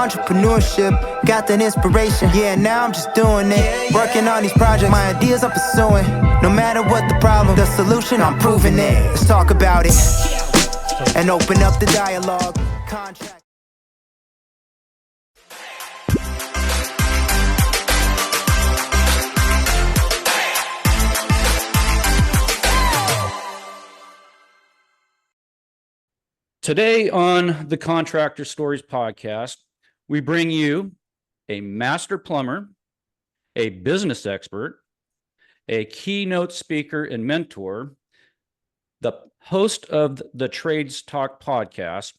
entrepreneurship, got that inspiration. Yeah, now I'm just doing it. Working on these projects, my ideas I'm pursuing. No matter what the problem, the solution, I'm proving it. Let's talk about it and open up the dialogue. Contract. Today on the Contractor Stories podcast, we bring you a master plumber, a business expert, a keynote speaker and mentor, the host of the Trades Talk podcast,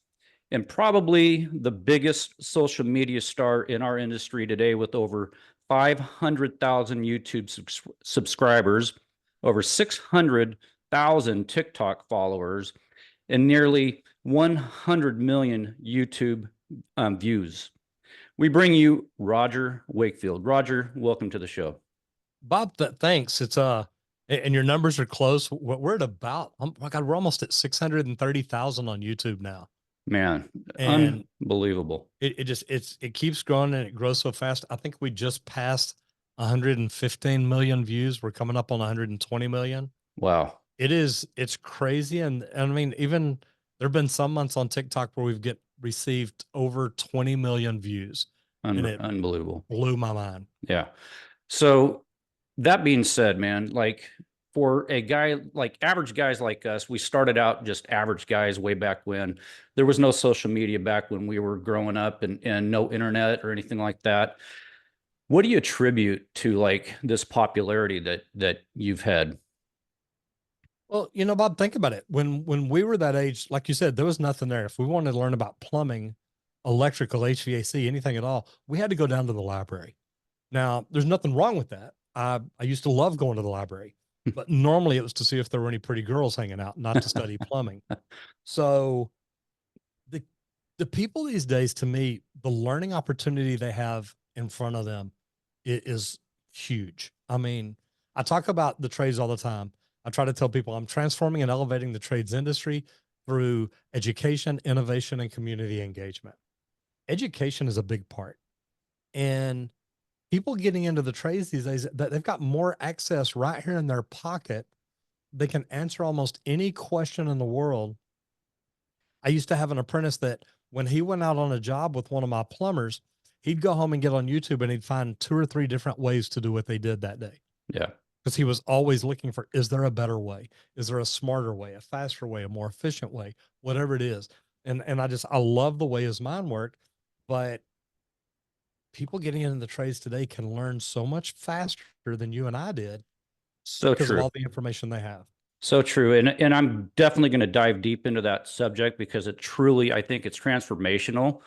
and probably the biggest social media star in our industry today with over 500,000 YouTube subscribers, over 600,000 TikTok followers, and nearly 100 million YouTube views. We bring you Roger Wakefield. Roger, welcome to the show. Bob, thanks. It's and your numbers are close. We're at about, oh my God, we're almost at 630,000 on YouTube now. Man, and unbelievable. It keeps growing and it grows so fast. I think we just passed 115 million views. We're coming up on 120 million. Wow. It's crazy. And I mean, even there've been some months on TikTok where we've received over 20 million views. And it unbelievable. Blew my mind. Yeah. So that being said, man, like for a guy, like average guys like us, we started out just average guys way back when. There was no social media back when we were growing up and no internet or anything like that. What do you attribute to like this popularity that you've had? Well, Bob, think about it. When we were that age, like you said, there was nothing there. If we wanted to learn about plumbing, electrical, HVAC, anything at all, we had to go down to the library. Now, there's nothing wrong with that. I used to love going to the library, but normally it was to see if there were any pretty girls hanging out, not to study plumbing. So the people these days, to me, the learning opportunity they have in front of them is huge. I mean, I talk about the trades all the time. I try to tell people I'm transforming and elevating the trades industry through education, innovation, and community engagement. Education is a big part. And people getting into the trades these days, they've got more access right here in their pocket. They can answer almost any question in the world. I used to have an apprentice that when he went out on a job with one of my plumbers, he'd go home and get on YouTube and he'd find 2 or 3 different ways to do what they did that day. Yeah. Because he was always looking for, is there a better way? Is there a smarter way, a faster way, a more efficient way, whatever it is. And I love the way his mind worked, but people getting into the trades today can learn so much faster than you and I did. So because true. of all the information they have. So true. And I'm definitely going to dive deep into that subject because it truly, I think it's transformational.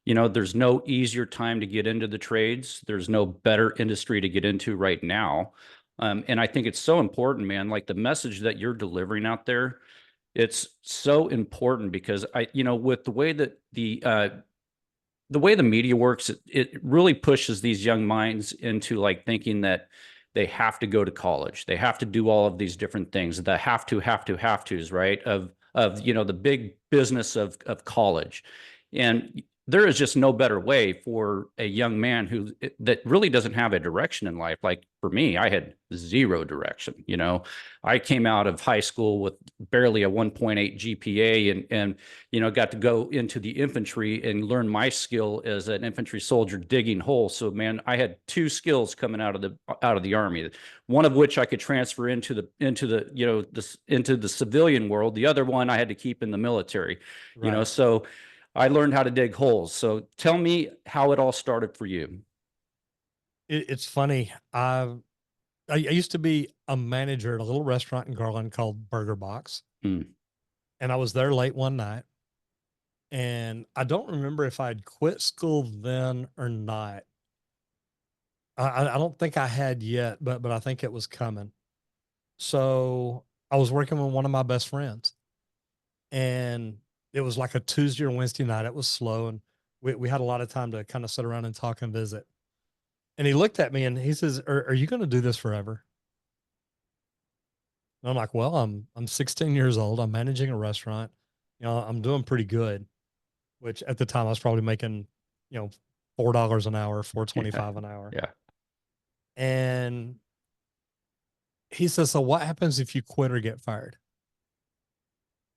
There's no easier time to get into the trades. There's no better industry to get into right now. And I think it's so important, man, like the message that you're delivering out there, it's so important because with the way that the way the media works, it really pushes these young minds into like thinking that they have to go to college. They have to do all of these different things, the have tos, right? Of the big business of college. And there is just no better way for a young man that really doesn't have a direction in life. Like for me, I had zero direction. I came out of high school with barely a 1.8 GPA and got to go into the infantry and learn my skill as an infantry soldier digging holes. So man, I had 2 skills coming out of the Army, one of which I could transfer into the civilian world. The other one I had to keep in the military, Right. so I learned how to dig holes. So tell me how it all started for you. It's funny. I used to be a manager at a little restaurant in Garland called Burger Box. Mm. And I was there late one night. And I don't remember if I'd quit school then or not. I don't think I had yet, but I think it was coming. So I was working with one of my best friends. And it was like a Tuesday or Wednesday night. It was slow. And we had a lot of time to kind of sit around and talk and visit. And he looked at me and he says, are you going to do this forever? And I'm like, well, I'm 16 years old. I'm managing a restaurant. I'm doing pretty good, which at the time I was probably making you know, $4 an hour, 4.25 an hour. Yeah. And he says, so what happens if you quit or get fired?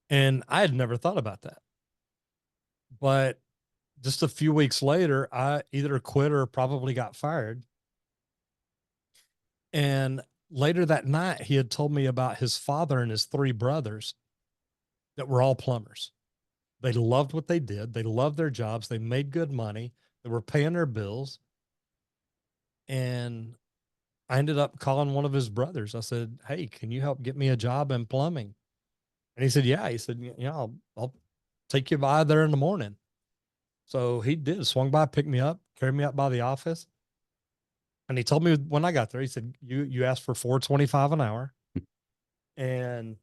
And I had never thought about that. But just a few weeks later, I either quit or probably got fired. And later that night, he had told me about his father and his three brothers that were all plumbers. They loved what they did. They loved their jobs. They made good money. They were paying their bills. And I ended up calling one of his brothers. I said, hey, can you help get me a job in plumbing? And he said, yeah. He said, yeah, I'll take you by there in the morning. So he did, swung by, picked me up, carried me up by the office. And he told me when I got there, he said, you asked for 4.25 an hour. And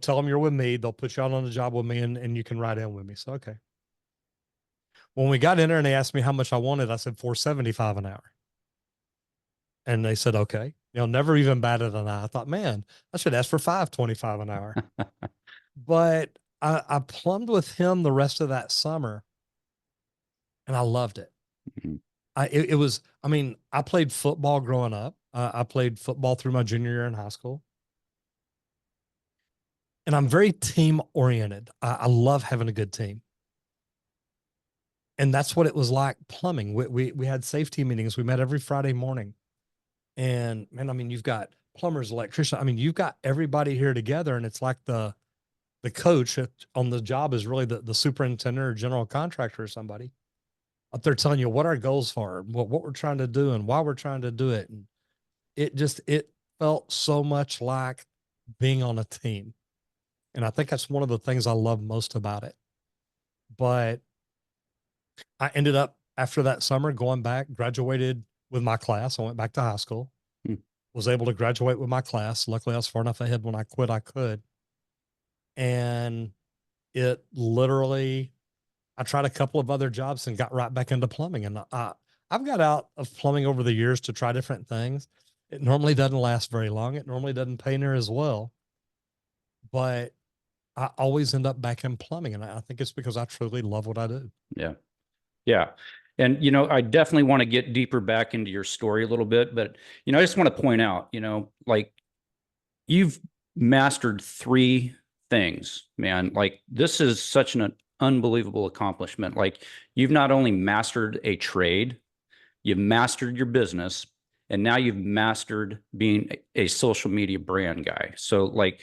tell them you're with me. They'll put you out on the job with me and you can ride in with me. So, okay. When we got in there and they asked me how much I wanted, I said 4.75 an hour. And they said, okay, never even batted an eye. I thought, man, I should ask for 5.25 an hour. But I plumbed with him the rest of that summer and I loved it. Mm-hmm. It was, I played football growing up. I played football through my junior year in high school. And I'm very team oriented. I love having a good team. And that's what it was like plumbing. We had safety meetings. We met every Friday morning. And man, you've got plumbers, electricians. You've got everybody here together. And it's like the coach on the job is really the superintendent or general contractor or somebody up there telling you what our goals are, what we're trying to do and why we're trying to do it. And it felt so much like being on a team. And I think that's one of the things I love most about it. But I ended up after that summer going back, graduated with my class. I went back to high school, was able to graduate with my class. Luckily, I was far enough ahead when I quit, I could. And it literally, I tried a couple of other jobs and got right back into plumbing. And I've got out of plumbing over the years to try different things. It normally doesn't last very long. It normally doesn't pay near as well. But I always end up back in plumbing. And I think it's because I truly love what I do. Yeah. Yeah. And, I definitely want to get deeper back into your story a little bit, but, I just want to point out, like you've mastered 3 things, man. Like this is such an unbelievable accomplishment. Like you've not only mastered a trade, you've mastered your business, and now you've mastered being a social media brand guy. So like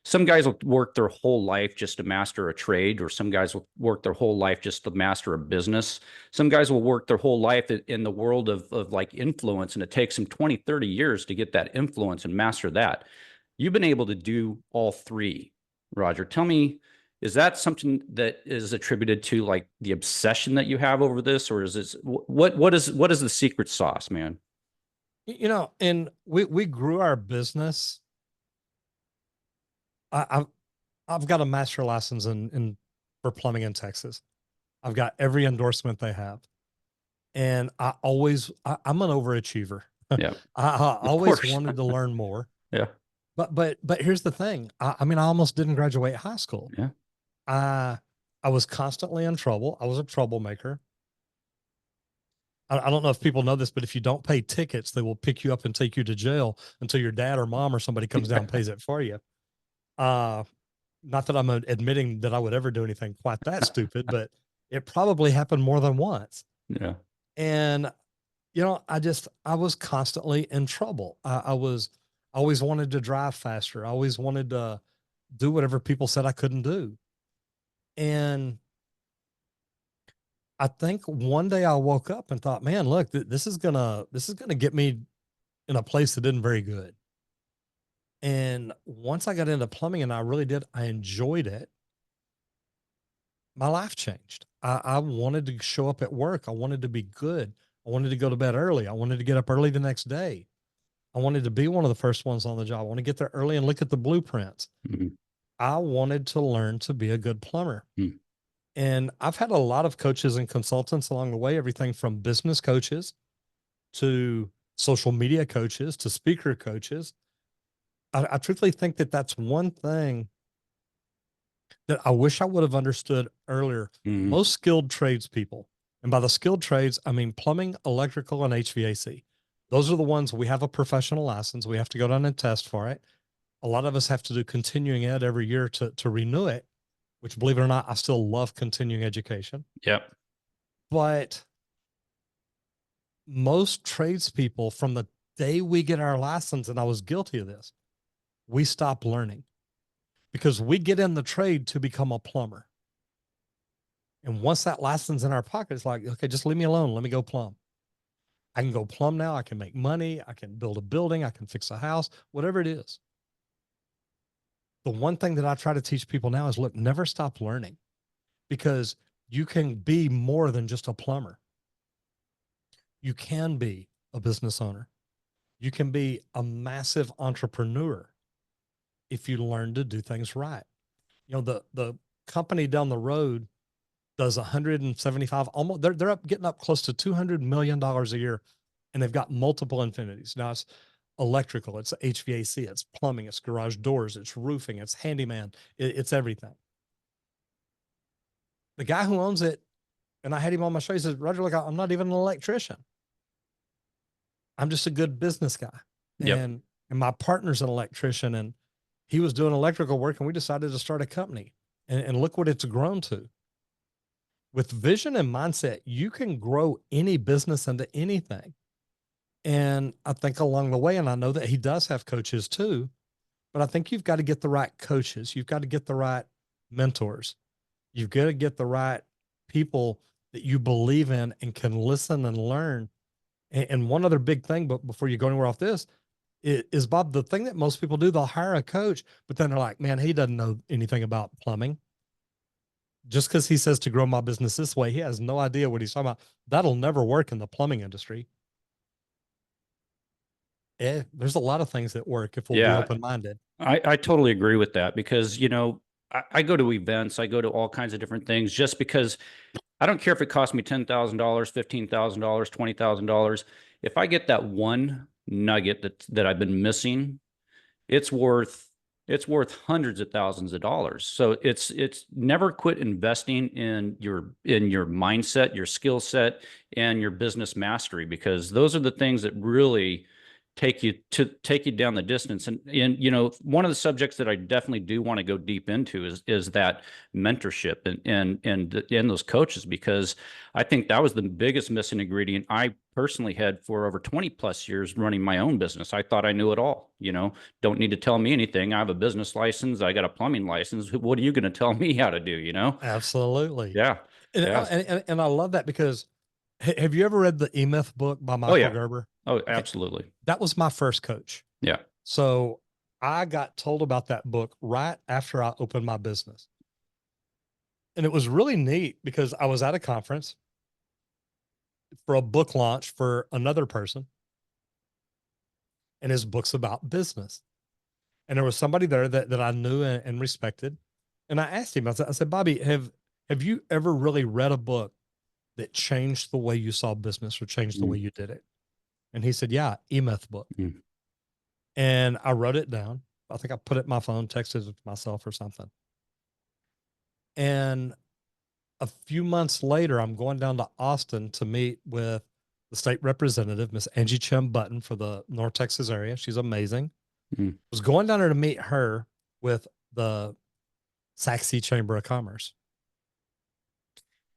some guys will work their whole life just to master a trade, or some guys will work their whole life just to master a business. Some guys will work their whole life in the world of like influence, and it takes them 20, 30 years to get that influence and master that. You've been able to do all 3, Roger. Tell me, is that something that is attributed to like the obsession that you have over this, or is this what is the secret sauce, man? And we grew our business. I've got a master license in for plumbing in Texas. I've got every endorsement they have. And I'm an overachiever. Yeah. I always wanted to learn more. Yeah. But here's the thing. I almost didn't graduate high school. Yeah. I was constantly in trouble. I was a troublemaker. I don't know if people know this, but if you don't pay tickets, they will pick you up and take you to jail until your dad or mom or somebody comes down and pays it for you. Not that I'm admitting that I would ever do anything quite that stupid, but it probably happened more than once. Yeah. And, I was constantly in trouble. I always wanted to drive faster. I always wanted to do whatever people said I couldn't do. And I think one day I woke up and thought, man, look, this is gonna get me in a place that isn't very good. And once I got into plumbing and I enjoyed it, my life changed. I wanted to show up at work. I wanted to be good. I wanted to go to bed early. I wanted to get up early the next day. I wanted to be one of the first ones on the job. I want to get there early and look at the blueprints. Mm-hmm. I wanted to learn to be a good plumber. Mm. And I've had a lot of coaches and consultants along the way, everything from business coaches to social media coaches to speaker coaches. I truthfully think that that's one thing that I wish I would have understood earlier. Mhm. Most skilled tradespeople, and by the skilled trades, I mean plumbing, electrical, and HVAC. Those are the ones we have a professional license. We have to go down and test for it. A lot of us have to do continuing ed every year to renew it, which, believe it or not, I still love continuing education. Yep. But most tradespeople, from the day we get our license, and I was guilty of this, we stop learning because we get in the trade to become a plumber. And once that license in our pocket, it's like, okay, just leave me alone. Let me go plumb. I can go plumb now. I can make money. I can build a building. I can fix a house, whatever it is. The one thing that I try to teach people now is, look, never stop learning, because you can be more than just a plumber. You can be a business owner. You can be a massive entrepreneur if you learn to do things right. You know, the company down the road does 175, almost they're up getting up close to $200 million a year, and they've got multiple infinities. Now it's electrical, it's HVAC, it's plumbing, it's garage doors, it's roofing, it's handyman, it's everything. The guy who owns it, and I had him on my show, he says, Roger, look, I'm not even an electrician. I'm just a good business guy. Yep. And my partner's an electrician, and he was doing electrical work, and we decided to start a company, and look what it's grown to. With vision and mindset, you can grow any business into anything. And I think along the way, and I know that he does have coaches too, but I think you've got to get the right coaches. You've got to get the right mentors. You've got to get the right people that you believe in and can listen and learn. And one other big thing, but before you go anywhere off this, is Bob, the thing that most people do, they'll hire a coach, but then they're like, man, he doesn't know anything about plumbing. Just because he says to grow my business this way, he has no idea what he's talking about. That'll never work in the plumbing industry. There's a lot of things that work if we'll be open-minded. I totally agree with that, because, you know, I go to events, I go to all kinds of different things just because I don't care if it costs me $10,000, $15,000, $20,000. If I get that one nugget that I've been missing, it's worth hundreds of thousands of dollars. So it's never quit investing in your mindset, your skill set, and your business mastery, because those are the things that really take you down the distance. And you know, one of the subjects that I definitely do want to go deep into is that mentorship and those coaches, because I think that was the biggest missing ingredient I personally had for over 20 plus years running my own business. I thought I knew it all, you know, don't need to tell me anything. I have a business license. I got a plumbing license. What are you going to tell me how to do, you know? Absolutely. Yeah. And, Yeah. and I love that, because have you ever read the E-Myth book by Michael yeah. Gerber? Oh, Okay. absolutely. That was my first coach. Yeah. So I got told about that book right after I opened my business. And it was really neat because I was at a conference for a book launch for another person, and his book's about business. And there was somebody there that I knew and respected. And I asked him, I said, Bobby, have you ever really read a book that changed the way you saw business or changed the way you did it? And he said, yeah, E-Myth book. Mm. And I wrote it down. I think I put it in my phone, texted it to myself or something. And a few months later, I'm going down to Austin to meet with the state representative, Miss Angie Chim Button, for the North Texas area. She's amazing. Mm. Was going down there to meet her with the Saxe Chamber of Commerce.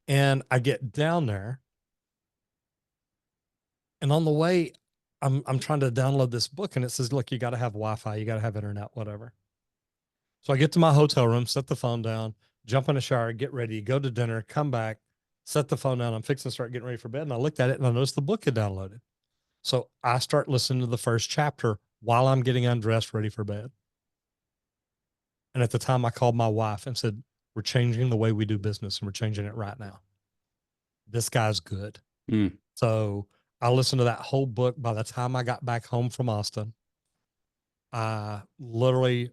And I get down there, and on the way, I'm trying to download this book, and it says, look, you got to have Wi-Fi, you got to have internet, whatever. So I get to my hotel room, set the phone down, jump in a shower, get ready, go to dinner, come back, set the phone down. I'm fixing to start getting ready for bed. And I looked at it and I noticed the book had downloaded. So I start listening to the first chapter while I'm getting undressed, ready for bed. And at the time I called my wife and said, we're changing the way we do business, and we're changing it right now. This guy's good. Mm. So I listened to that whole book. By the time I got back home from Austin, I literally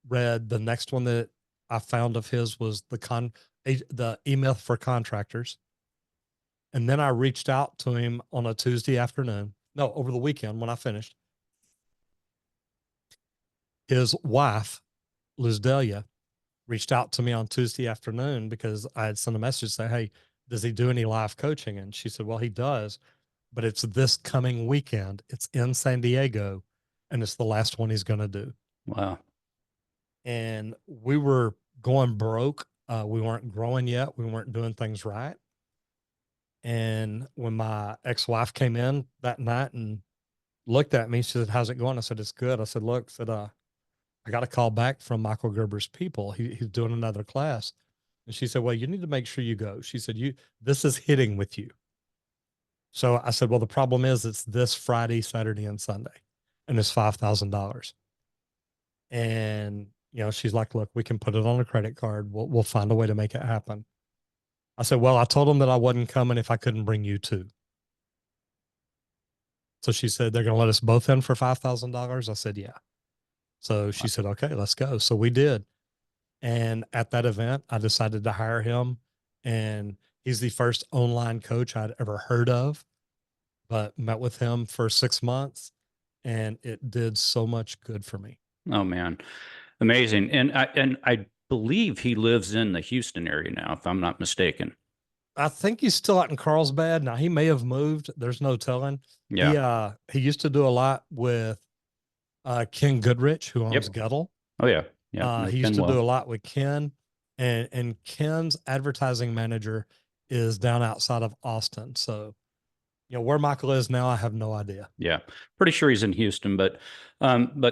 read the next one that I found of his was the E-Myth for Contractors. And then I reached out to him on a Tuesday afternoon. No, over the weekend when I finished. His wife, Liz Delia, reached out to me on Tuesday afternoon because I had sent a message saying, hey, does he do any live coaching? And she said, well, he does, but it's this coming weekend. It's in San Diego, and it's the last one he's going to do. Wow. And we were going broke. We weren't growing yet. We weren't doing things right. And when my ex-wife came in that night and looked at me, she said, how's it going? I said, it's good. I said, look, I got a call back from Michael Gerber's people. He's doing another class. And she said, well, you need to make sure you go. She said, this is hitting with you. So I said, well, the problem is it's this Friday, Saturday, and Sunday, and it's $5,000. And, she's like, look, we can put it on a credit card. We'll find a way to make it happen. I said, well, I told them that I wasn't coming if I couldn't bring you too. So she said, they're going to let us both in for $5,000. I said, yeah. So she said, okay, let's go. So we did. And at that event, I decided to hire him. And he's the first online coach I'd ever heard of, but met with him for 6 months, and it did so much good for me. Oh man. Amazing. And I believe he lives in the Houston area now, if I'm not mistaken. I think he's still out in Carlsbad. Now he may have moved. There's no telling. Yeah. He used to do a lot with Ken Goodrich, who owns Guttle. Oh yeah. Yeah. He used to do a lot with Ken, and Ken's advertising manager is down outside of Austin. So, where Michael is now, I have no idea. Yeah. Pretty sure he's in Houston, but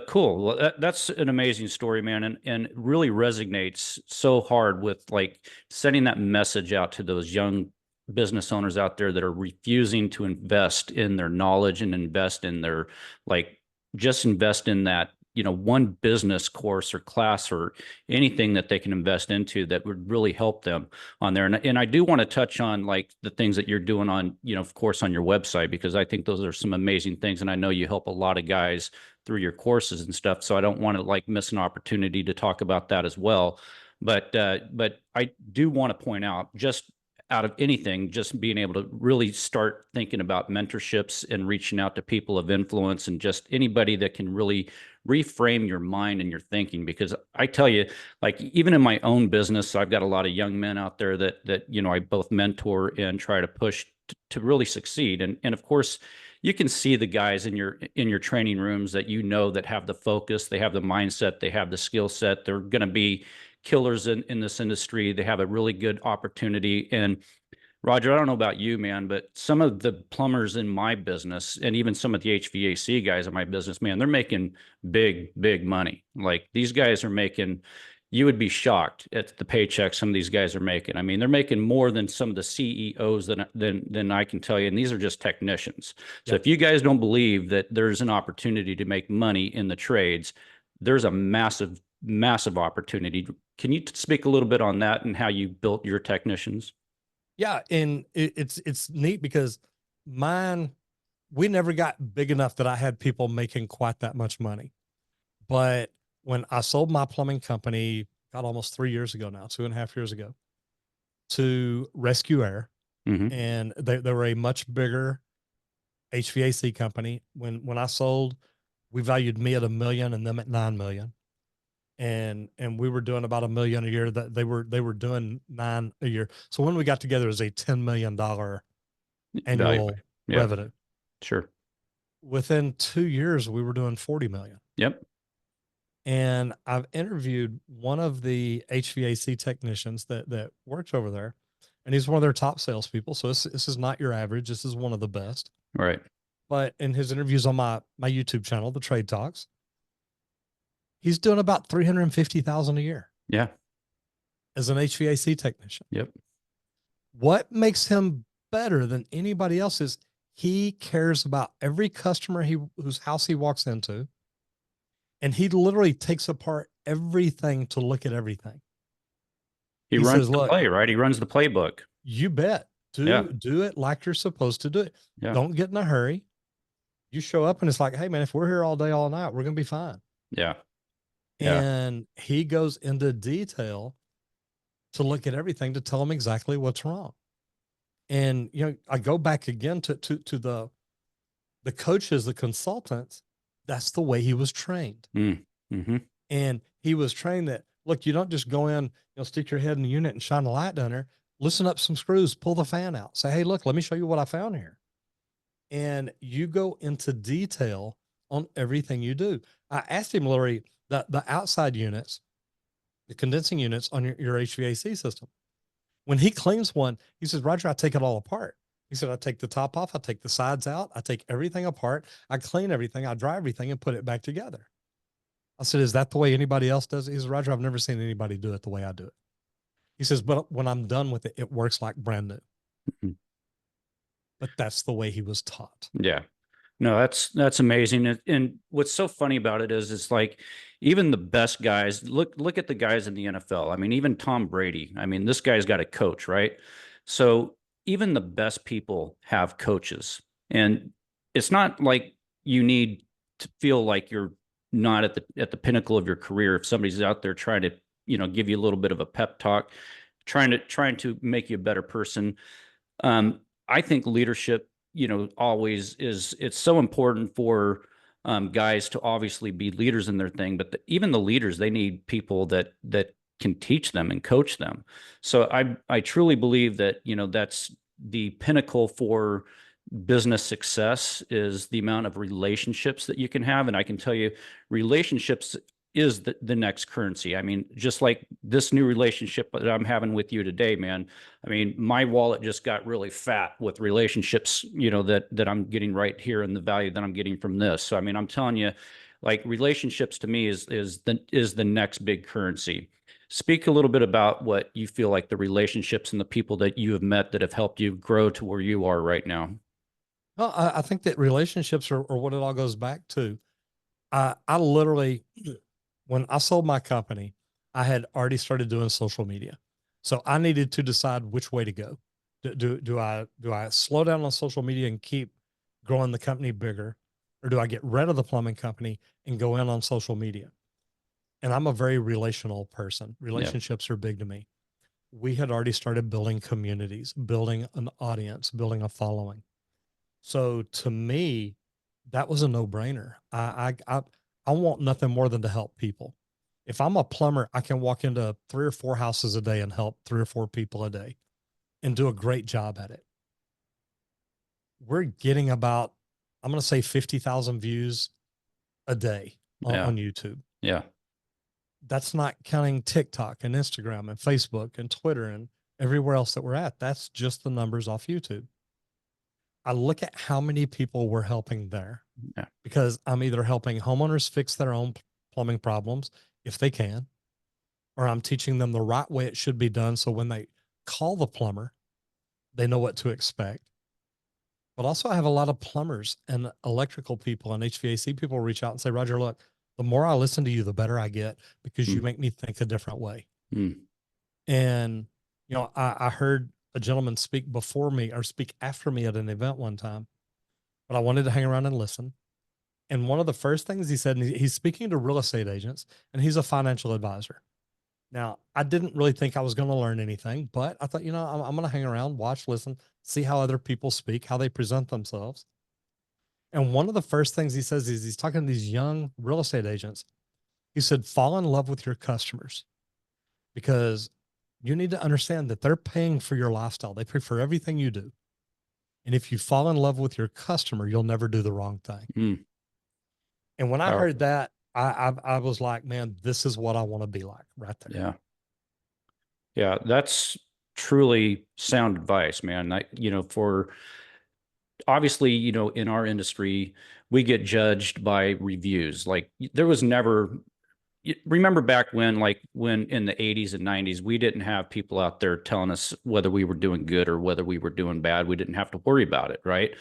cool. Well, that's an amazing story, man. And it really resonates so hard with like sending that message out to those young business owners out there that are refusing to invest in their knowledge and invest in their, like, just invest in that, one business course or class or anything that they can invest into that would really help them on there. And I do want to touch on like the things that you're doing on, of course, on your website, because I think those are some amazing things. And I know you help a lot of guys through your courses and stuff. So I don't want to like miss an opportunity to talk about that as well. But I do want to point out, just out of anything, just being able to really start thinking about mentorships and reaching out to people of influence and just anybody that can really reframe your mind and your thinking. Because I tell you, like, even in my own business, I've got a lot of young men out there that I both mentor and try to push to really succeed. And of course, you can see the guys in your training rooms that that have the focus, they have the mindset, they have the skill set, they're going to be killers in this industry. They have a really good opportunity. And Roger, I don't know about you, man, but some of the plumbers in my business and even some of the HVAC guys in my business, man, they're making big money. Like, these guys are making, you would be shocked at the paycheck some of these guys are making. I mean, they're making more than some of the CEOs than I can tell you. And these are just technicians. So if you guys don't believe that there's an opportunity to make money in the trades, there's a massive opportunity. Can you speak a little bit on that and how you built your technicians? Yeah. And it's neat because we never got big enough that I had people making quite that much money. But when I sold my plumbing company, got almost 3 years ago now, 2.5 years ago, to Rescue Air, and they were a much bigger HVAC company. When I sold, we valued me at $1 million and them at $9 million. And we were doing about $1 million a year. That they were doing $9 million a year. So when we got together, it was a $10 million annual revenue. Sure. Within 2 years, we were doing 40 million. Yep. And I've interviewed one of the HVAC technicians that works over there, and he's one of their top salespeople. So this is not your average. This is one of the best. Right. But in his interviews on my YouTube channel, the Trade Talks, he's doing about $350,000 a year. Yeah. As an HVAC technician. Yep. What makes him better than anybody else is he cares about every customer whose house he walks into. And he literally takes apart everything to look at everything. He runs the play, right? He runs the playbook. You bet. Do it like you're supposed to do it. Yeah. Don't get in a hurry. You show up and it's like, hey man, if we're here all day, all night, we're going to be fine. Yeah. And he goes into detail to look at everything to tell them exactly what's wrong. And, I go back again to the coaches, the consultants. That's the way he was trained. Mm-hmm. And he was trained that Look, you don't just go in, stick your head in the unit and shine a light down there. Loosen up some screws, pull the fan out. Say, hey, look, let me show you what I found here. And you go into detail on everything you do. I asked him, Lori, the outside units, the condensing units on your HVAC system. When he cleans one, he says, Roger, I take it all apart. He said, I take the top off, I take the sides out, I take everything apart, I clean everything, I dry everything and put it back together. I said, is that the way anybody else does it? He says, Roger, I've never seen anybody do it the way I do it. He says, but when I'm done with it, it works like brand new. Mhm. But that's the way he was taught. Yeah. No, that's amazing. And what's so funny about it is it's like even the best guys, look at the guys in the NFL. I mean, even Tom Brady. I mean, this guy's got a coach, right? So even the best people have coaches. And it's not like you need to feel like you're not at the pinnacle of your career if somebody's out there trying to, give you a little bit of a pep talk, trying to make you a better person. I think leadership, always it's so important for guys to obviously be leaders in their thing, but even the leaders, they need people that can teach them and coach them. So I truly believe that, that's the pinnacle for business success is the amount of relationships that you can have. And I can tell you, relationships is the next currency. I mean, just like this new relationship that I'm having with you today, man. I mean, my wallet just got really fat with relationships, that I'm getting right here and the value that I'm getting from this. So, I mean, I'm telling you, like relationships to me is the next big currency. Speak a little bit about what you feel like the relationships and the people that you have met that have helped you grow to where you are right now. Well, I think that relationships are what it all goes back to. I literally, when I sold my company, I had already started doing social media. So I needed to decide which way to go. Do I slow down on social media and keep growing the company bigger, or do I get rid of the plumbing company and go in on social media? And I'm a very relational person. Relationships are big to me. We had already started building communities, building an audience, building a following. So to me, that was a no-brainer. I want nothing more than to help people. If I'm a plumber, I can walk into 3 or 4 houses a day and help 3 or 4 people a day and do a great job at it. We're getting about, I'm going to say 50,000 views a day on YouTube. Yeah. That's not counting TikTok and Instagram and Facebook and Twitter and everywhere else that we're at. That's just the numbers off YouTube. I look at how many people we're helping there because I'm either helping homeowners fix their own plumbing problems if they can, or I'm teaching them the right way it should be done. So when they call the plumber, they know what to expect. But also I have a lot of plumbers and electrical people and HVAC people reach out and say, Roger, look, the more I listen to you, the better I get because you make me think a different way. And, I heard a gentleman speak before me or speak after me at an event one time, but I wanted to hang around and listen. And one of the first things he said, and he's speaking to real estate agents and he's a financial advisor. Now, I didn't really think I was going to learn anything, but I thought, I'm going to hang around, watch, listen, see how other people speak, how they present themselves. And one of the first things he says is he's talking to these young real estate agents. He said, fall in love with your customers because you need to understand that they're paying for your lifestyle. They pay for everything you do. And if you fall in love with your customer, you'll never do the wrong thing. And when I heard that, I was like, man, this is what I want to be like right there. Yeah. Yeah. That's truly sound advice, man. For obviously, in our industry, we get judged by reviews. Like there was never, remember back when, like when in the 80s and 90s, we didn't have people out there telling us whether we were doing good or whether we were doing bad. We didn't have to worry about it, right?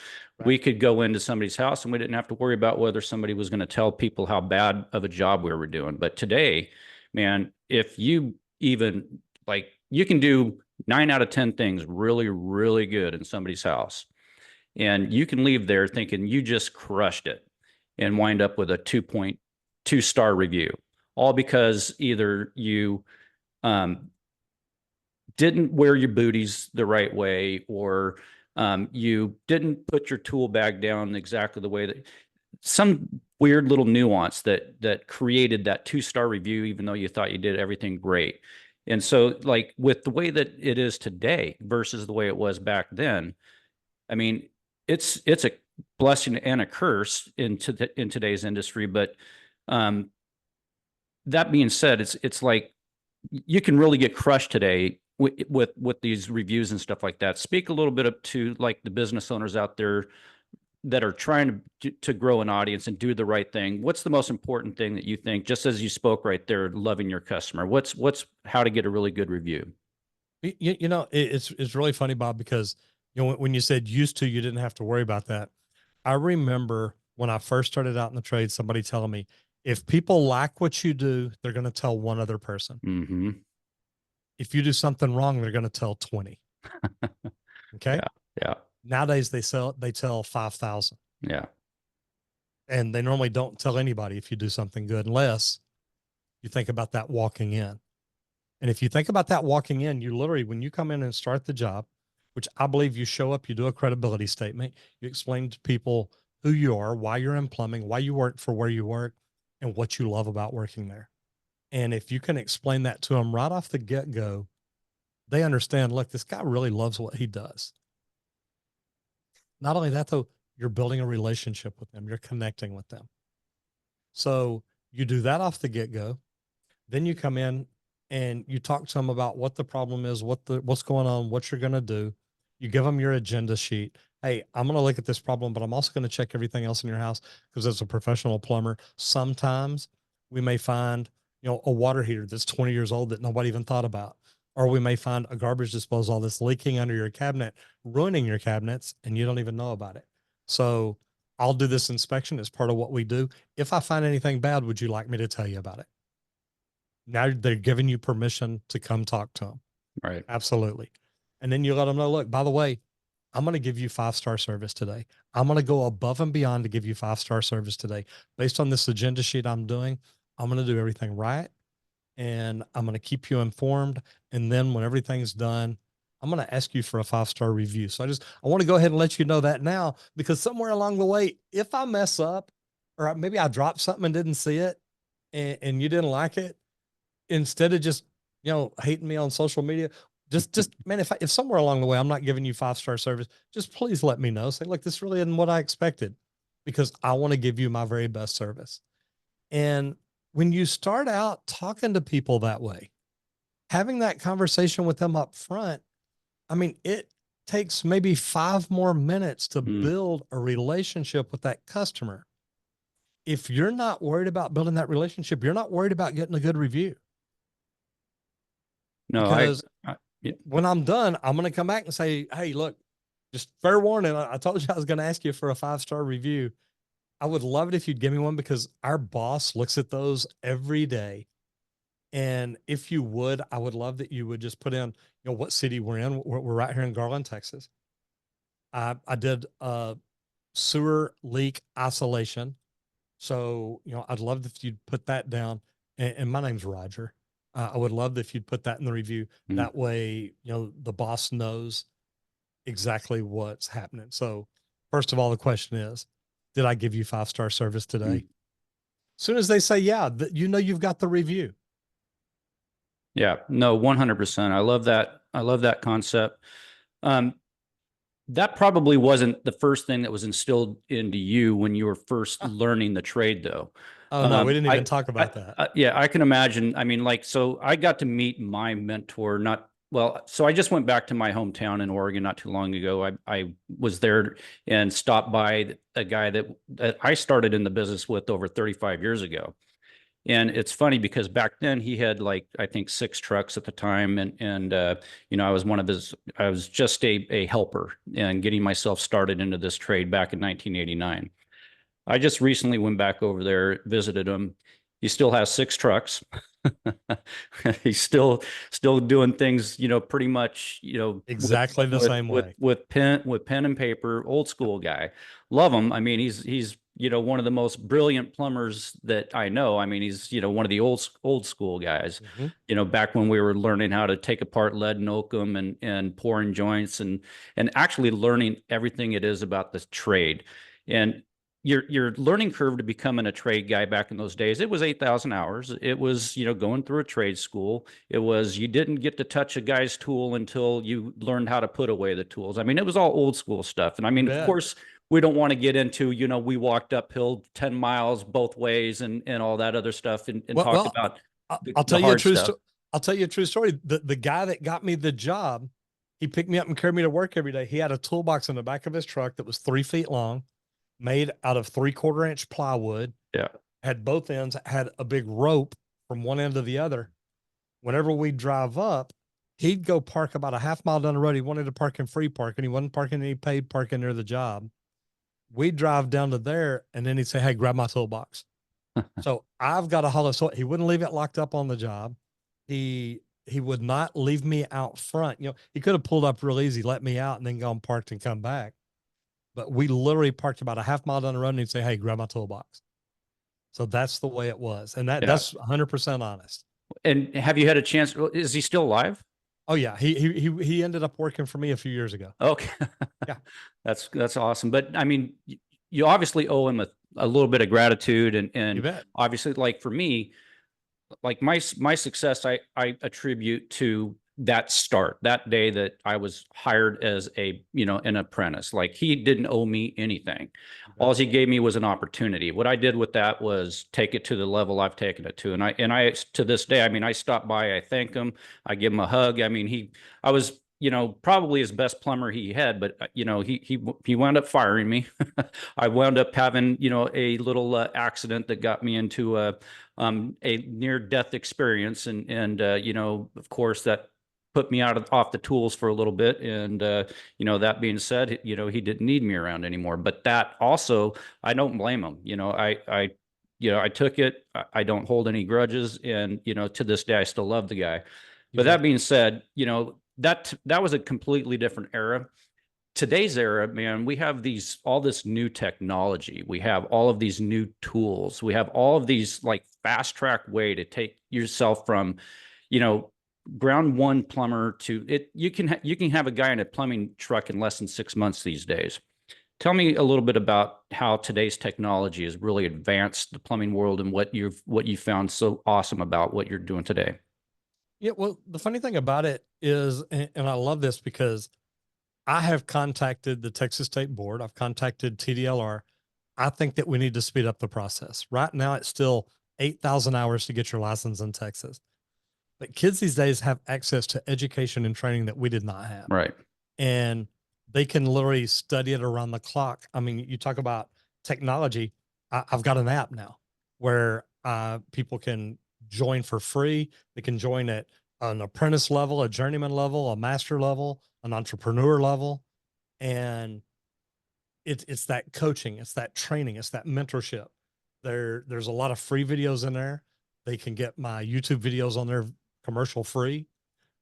We could go into somebody's house and we didn't have to worry about whether somebody was going to tell people how bad of a job we were doing. But today, man, if you even like, you can do 9 out of 10 things really, really good in somebody's house. And you can leave there thinking you just crushed it and wind up with a 2.2 star review, all because either you didn't wear your booties the right way, or you didn't put your tool bag down exactly the way that some weird little nuance that created that 2-star review, even though you thought you did everything great. And so, like, with the way that it is today versus the way it was back then, I mean, it's a blessing and a curse in today's industry. But um, that being said, it's like you can really get crushed today with these reviews and stuff like that. Speak a little bit up to like the business owners out there that are trying to grow an audience and do the right thing. What's the most important thing that you think, just as you spoke right there, loving your customer? What's how to get a really good review? You know, it's really funny, Bob, because you know when you said used to, you didn't have to worry about that. I remember when I first started out in the trade, somebody telling me, if people like what you do, they're going to tell one other person. Mm-hmm. If you do something wrong, they're going to tell 20. Okay. Yeah. Yeah. Nowadays they tell 5,000, Yeah. and they normally don't tell anybody if you do something good, unless you think about that walking in. And if you think about that walking in, you literally, when you come in and start the job, which I believe you show up, you do a credibility statement, you explain to people who you are, why you're in plumbing, why you work for where you work, and what you love about working there. And if you can explain that to them right off the get go, they understand, look, this guy really loves what he does. Not only that, though, you're building a relationship with them, you're connecting with them. So you do that off the get go. Then you come in and you talk to them about what the problem is, what's going on, what you're going to do. You give them your agenda sheet. Hey, I'm going to look at this problem, but I'm also going to check everything else in your house, because as a professional plumber, sometimes we may find, you know, a water heater that's 20 years old that nobody even thought about. Or we may find a garbage disposal that's leaking under your cabinet, ruining your cabinets, and you don't even know about it. So I'll do this inspection as part of what we do. If I find anything bad, would you like me to tell you about it? Now they're giving you permission to come talk to them. Right. Absolutely. And then you let them know, look, by the way, I'm going to give you 5-star service today. I'm going to go above and beyond to give you 5-star service today. Based on this agenda sheet I'm doing, I'm going to do everything right. And I'm going to keep you informed. And then when everything's done, I'm going to ask you for a 5-star review. So I want to go ahead and let you know that now, because somewhere along the way, if I mess up, or maybe I dropped something and didn't see it, and you didn't like it, instead of just, you know, hating me on social media, just man, if somewhere along the way I'm not giving you 5-star service, just please let me know. Say, look, this really isn't what I expected, because I want to give you my very best service. And when you start out talking to people that way, having that conversation with them up front, I mean, it takes maybe 5 more minutes to build a relationship with that customer. If you're not worried about building that relationship, you're not worried about getting a good review. No, Because yeah. when I'm done, I'm going to come back and say, hey, look, just fair warning. I told you I was going to ask you for a 5-star review. I would love it if you'd give me one, because our boss looks at those every day. And if you would, I would love that you would just put in, you know, what city we're in. We're right here in Garland, Texas. I did a sewer leak isolation. So, you know, I'd love if you'd put that down. And my name's Roger. I would love if you'd put that in the review. That way, you know, the boss knows exactly what's happening. So first of all, the question is, did I give you 5-star service today? As soon as they say, yeah, you know, you've got the review. Yeah, no, 100%. I love that. I love that concept. That probably wasn't the first thing that was instilled into you when you were first learning the trade, though. Oh, no, we didn't even talk about that. Yeah, I can imagine. I mean, like, so I got to meet my mentor, so I just went back to my hometown in Oregon not too long ago. I was there and stopped by a guy that I started in the business with over 35 years ago. And it's funny because back then he had, like, I think 6 trucks at the time. And you know, I was just a helper and getting myself started into this trade back in 1989. I just recently went back over there, visited him. He still has 6 trucks. He's still doing things, you know, pretty much, you know, exactly the same way, with pen and paper, old school guy. Love him. I mean, he's you know, one of the most brilliant plumbers that I know. I mean, he's, you know, one of the old school guys. You know, back when we were learning how to take apart lead and oakum and pouring joints and actually learning everything it is about this trade. And your learning curve to becoming a trade guy back in those days, it was 8,000 hours. It was, going through a trade school. It was, you didn't get to touch a guy's tool until you learned how to put away the tools. I mean, it was all old school stuff. And I mean, of course, we don't want to get into, we walked uphill 10 miles both ways and all that other stuff and talked about I'll tell the you a hard true stuff. I'll tell you a true story. The guy that got me the job, he picked me up and carried me to work every day. He had a toolbox in the back of his truck that was 3 feet long, made out of 3/4 inch plywood. Yeah. Had both ends, had a big rope from one end to the other. Whenever we drive up, he'd go park about a half mile down the road. He wanted to park in free parking. He wasn't parking any paid parking near the job. We'd drive down to there and then he'd say, "Hey, grab my toolbox." So I've got a hollow. So he wouldn't leave it locked up on the job. He would not leave me out front. He could have pulled up real easy, let me out and then gone parked and come back. But we literally parked about a half mile down the road and he'd say, "Hey, grab my toolbox." So that's the way it was. And that's 100% honest. And have you had a chance? Is he still alive? Oh yeah. He ended up working for me a few years ago. Okay. Yeah. That's awesome. But I mean, you obviously owe him a little bit of gratitude and obviously, like for me, like my success, I attribute to that start, that day that I was hired as an apprentice. Like he didn't owe me anything. All he gave me was an opportunity. What I did with that was take it to the level I've taken it to. And I to this day, I mean, I stop by, I thank him, I give him a hug. I mean, I was, probably his best plumber he had, but he wound up firing me. I wound up having, a little accident that got me into a near-death experience, and of course that put me off the tools for a little bit. And that being said, he didn't need me around anymore. But that also, I don't blame him. I took it. I don't hold any grudges, and to this day, I still love the guy. But that being said, that was a completely different era. Today's era, man, we have all this new technology. We have all of these new tools. We have all of these like fast track way to take yourself from, ground one plumber to it. You can have a guy in a plumbing truck in less than 6 months these days. Tell me a little bit about how today's technology has really advanced the plumbing world and what you found so awesome about what you're doing today. Yeah. Well, the funny thing about it is, and I love this because I have contacted the Texas State Board. I've contacted TDLR. I think that we need to speed up the process. Right now, it's still 8,000 hours to get your license in Texas. But kids these days have access to education and training that we did not have. Right. And they can literally study it around the clock. I mean, you talk about technology. I've got an app now where people can join for free. They can join at an apprentice level, a journeyman level, a master level, an entrepreneur level. And it's that coaching, it's that training, it's that mentorship. There's a lot of free videos in there. They can get my YouTube videos on there commercial free.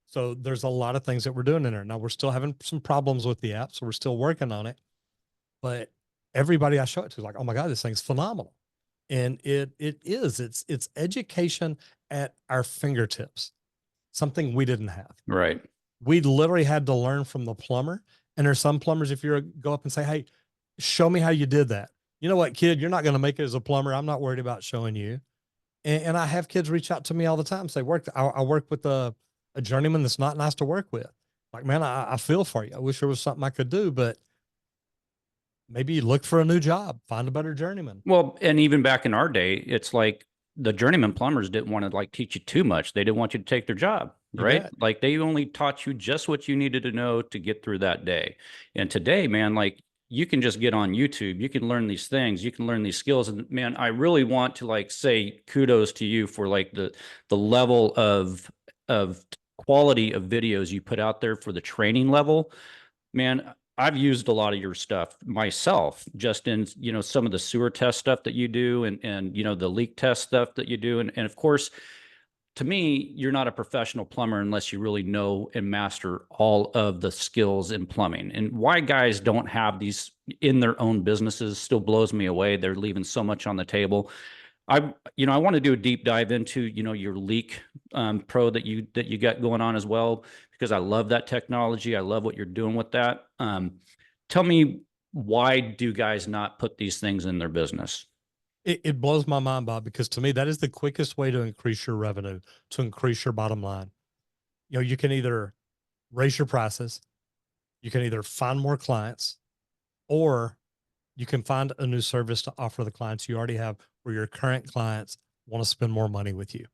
So there's a lot of things that we're doing in there. Now we're still having some problems with the app, so we're still working on it. But everybody I show it to is like, "Oh my God, this thing's phenomenal." And it's education at our fingertips, something we didn't have. Right. We literally had to learn from the plumber. And there's some plumbers, if you go up and say, "Hey, show me how you did that." You know what, kid, you're not going to make it as a plumber. I'm not worried about showing you. And I have kids reach out to me all the time. Say, I work with a journeyman that's not nice to work with. Like, man, I feel for you. I wish there was something I could do, but maybe you look for a new job, find a better journeyman. Well, and even back in our day, it's like the journeyman plumbers didn't want to like teach you too much. They didn't want you to take their job, right? Like they only taught you just what you needed to know to get through that day. And today, man, like you can just get on YouTube, you can learn these things, you can learn these skills. And man, I really want to like say kudos to you for like the level of quality of videos you put out there for the training level. Man, I've used a lot of your stuff myself, just in, some of the sewer test stuff that you do and the leak test stuff that you do. And of course, to me, you're not a professional plumber unless you really know and master all of the skills in plumbing. And why guys don't have these in their own businesses still blows me away. They're leaving so much on the table. I want to do a deep dive into, your leak pro that you got going on as well, because I love that technology. I love what you're doing with that. Tell me why do guys not put these things in their business? It blows my mind, Bob, because to me, that is the quickest way to increase your revenue, to increase your bottom line. You know, you can either raise your prices, you can either find more clients, or you can find a new service to offer the clients you already have where your current clients want to spend more money with you.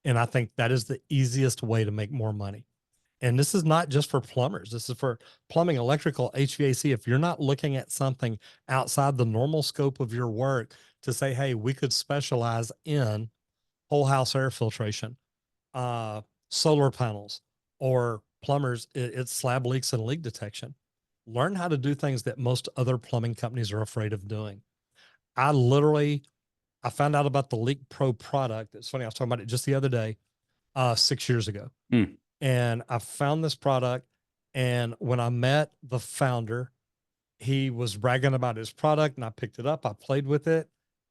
And I think that is the easiest way to make more money. And this is not just for plumbers. This is for plumbing, electrical, HVAC. If you're not looking at something outside the normal scope of your work to say, hey, we could specialize in whole house air filtration, solar panels, or plumbers, it's slab leaks and leak detection. Learn how to do things that most other plumbing companies are afraid of doing. I found out about the Leak Pro product. It's funny, I was talking about it just the other day, 6 years ago. Mm. And I found this product. And when I met the founder, he was bragging about his product, and I picked it up. I played with it,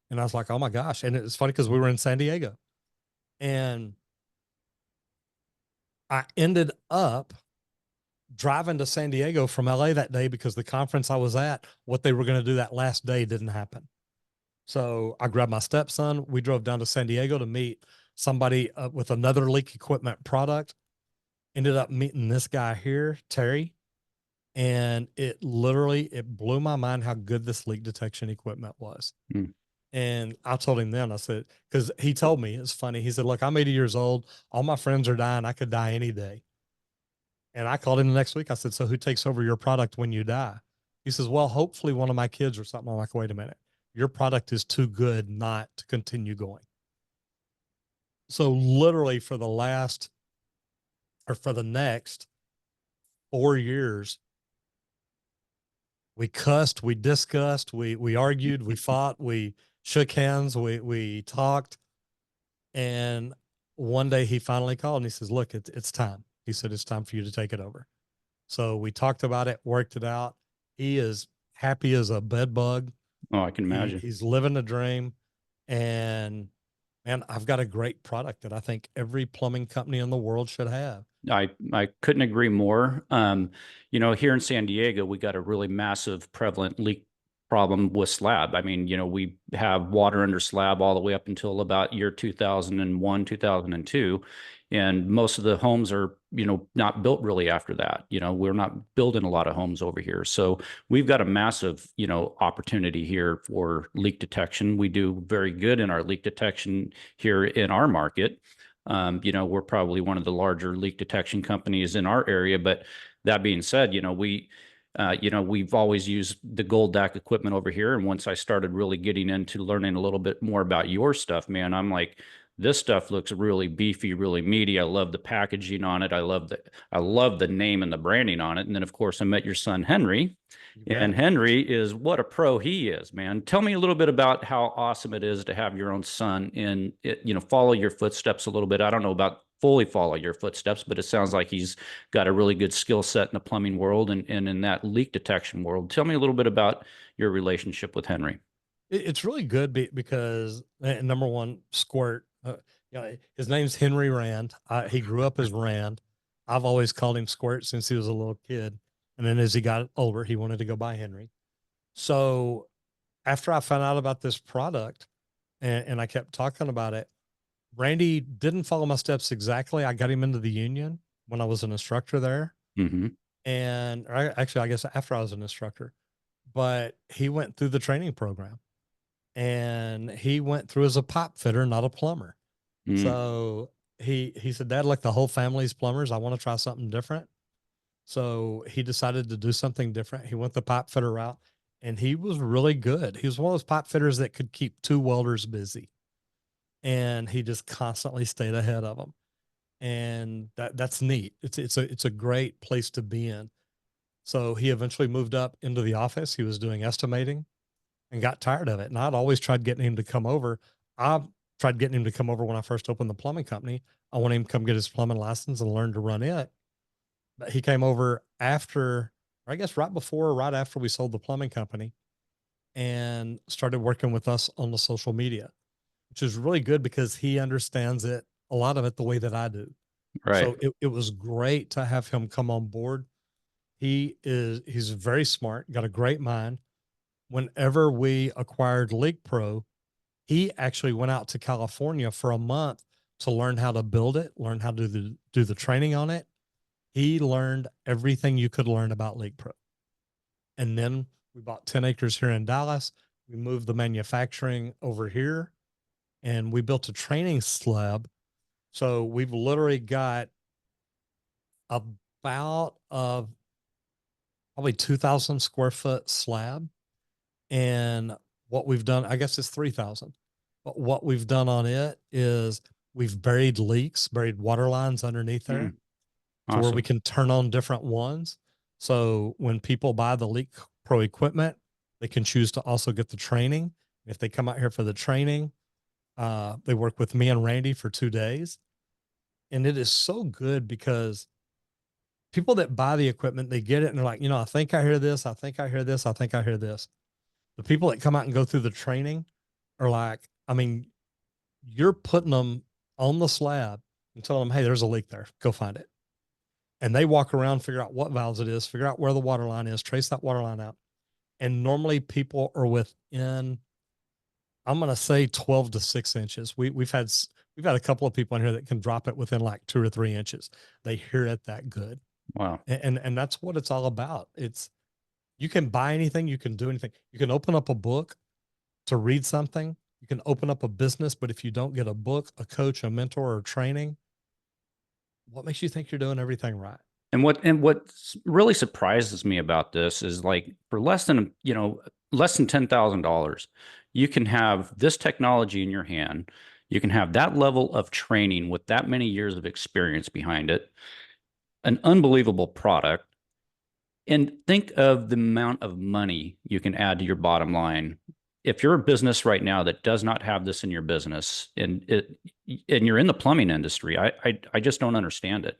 and I was like, oh my gosh. And it's funny because we were in San Diego, and I ended up driving to San Diego from LA that day because the conference I was at, what they were going to do that last day didn't happen. So I grabbed my stepson. We drove down to San Diego to meet somebody with another leak equipment product. Ended up meeting this guy here, Terry. And it blew my mind how good this leak detection equipment was. Mm. And I told him then, I said, because he told me, it's funny. He said, look, I'm 80 years old. All my friends are dying. I could die any day. And I called him the next week. I said, so who takes over your product when you die? He says, well, hopefully one of my kids or something. I'm like, wait a minute. Your product is too good not to continue going. So literally for the next 4 years, we cussed, we discussed, we argued, we fought, we shook hands, we talked. And one day he finally called and he says, look, it's time. He said, it's time for you to take it over. So we talked about it, worked it out. He is happy as a bed bug. Oh, I can imagine. He's living the dream. And man, I've got a great product that I think every plumbing company in the world should have. I couldn't agree more. You know, here in San Diego, we got a really massive prevalent leak problem with slab. I mean, you know, we have water under slab all the way up until about year 2001, 2002. And most of the homes are, you know, not built really after that. You know, we're not building a lot of homes over here. So we've got a massive, you know, opportunity here for leak detection. We do very good in our leak detection here in our market. You know, we're probably one of the larger leak detection companies in our area. But that being said, you know, we've always used the Gold DAC equipment over here. And once I started really getting into learning a little bit more about your stuff, man, I'm like, this stuff looks really beefy, really meaty. I love the packaging on it. I love the name and the branding on it. And then of course I met your son, Henry. And Henry is what a pro he is, man. Tell me a little bit about how awesome it is to have your own son and, you know, follow your footsteps a little bit. I don't know about fully follow your footsteps, but it sounds like he's got a really good skill set in the plumbing world and in that leak detection world. Tell me a little bit about your relationship with Henry. It's really good because number one, Squirt, you know, his name's Henry Rand. He grew up as Rand. I've always called him Squirt since he was a little kid. And then as he got older, he wanted to go by Henry. So after I found out about this product and I kept talking about it, Randy didn't follow my steps exactly. I got him into the union when I was an instructor there. Mm-hmm. And actually, I guess after I was an instructor, but he went through the training program and he went through as a pipe fitter, not a plumber. Mm. So he said, Dad, like the whole family's plumbers, I want to try something different. So he decided to do something different. He went the pipe fitter route and he was really good. He was one of those pipe fitters that could keep two welders busy. And he just constantly stayed ahead of them. And that's neat. It's a great place to be in. So he eventually moved up into the office. He was doing estimating and got tired of it. And I'd always tried getting him to come over. I tried getting him to come over when I first opened the plumbing company. I wanted him to come get his plumbing license and learn to run it. But he came over after, or I guess right before or right after we sold the plumbing company and started working with us on the social media, which is really good because he understands it, a lot of it the way that I do. Right. So it was great to have him come on board. He's very smart, got a great mind. Whenever we acquired Leak Pro, he actually went out to California for a month to learn how to build it, learn how to do the training on it. He learned everything you could learn about Leak Pro. And then we bought 10 acres here in Dallas. We moved the manufacturing over here and we built a training slab. So we've literally got about probably 2,000 square foot slab. And what we've done, I guess it's 3,000. But what we've done on it is we've buried leaks, buried water lines underneath there to where we Awesome. can turn on different ones. So when people buy the Leak Pro equipment, they can choose to also get the training. If they come out here for the training, they work with me and Randy for 2 days. And it is so good because people that buy the equipment, they get it and they're like, I think I hear this. I think I hear this. I think I hear this. The people that come out and go through the training are like, I mean, you're putting them on the slab and telling them, hey, there's a leak there. Go find it. And they walk around, figure out what valves it is, figure out where the water line is, trace that water line out. And normally people are within, I'm going to say 12 to 6 inches. We've had a couple of people in here that can drop it within like 2 or 3 inches. They hear it that good. Wow. And that's what it's all about. You can buy anything, you can do anything. You can open up a book to read something. You can open up a business, but if you don't get a book, a coach, a mentor, or training, what makes you think you're doing everything right? And what really surprises me about this is like for less than $10,000, you can have this technology in your hand. You can have that level of training with that many years of experience behind it, an unbelievable product. And think of the amount of money you can add to your bottom line. If you're a business right now that does not have this in your business and you're in the plumbing industry, I just don't understand it.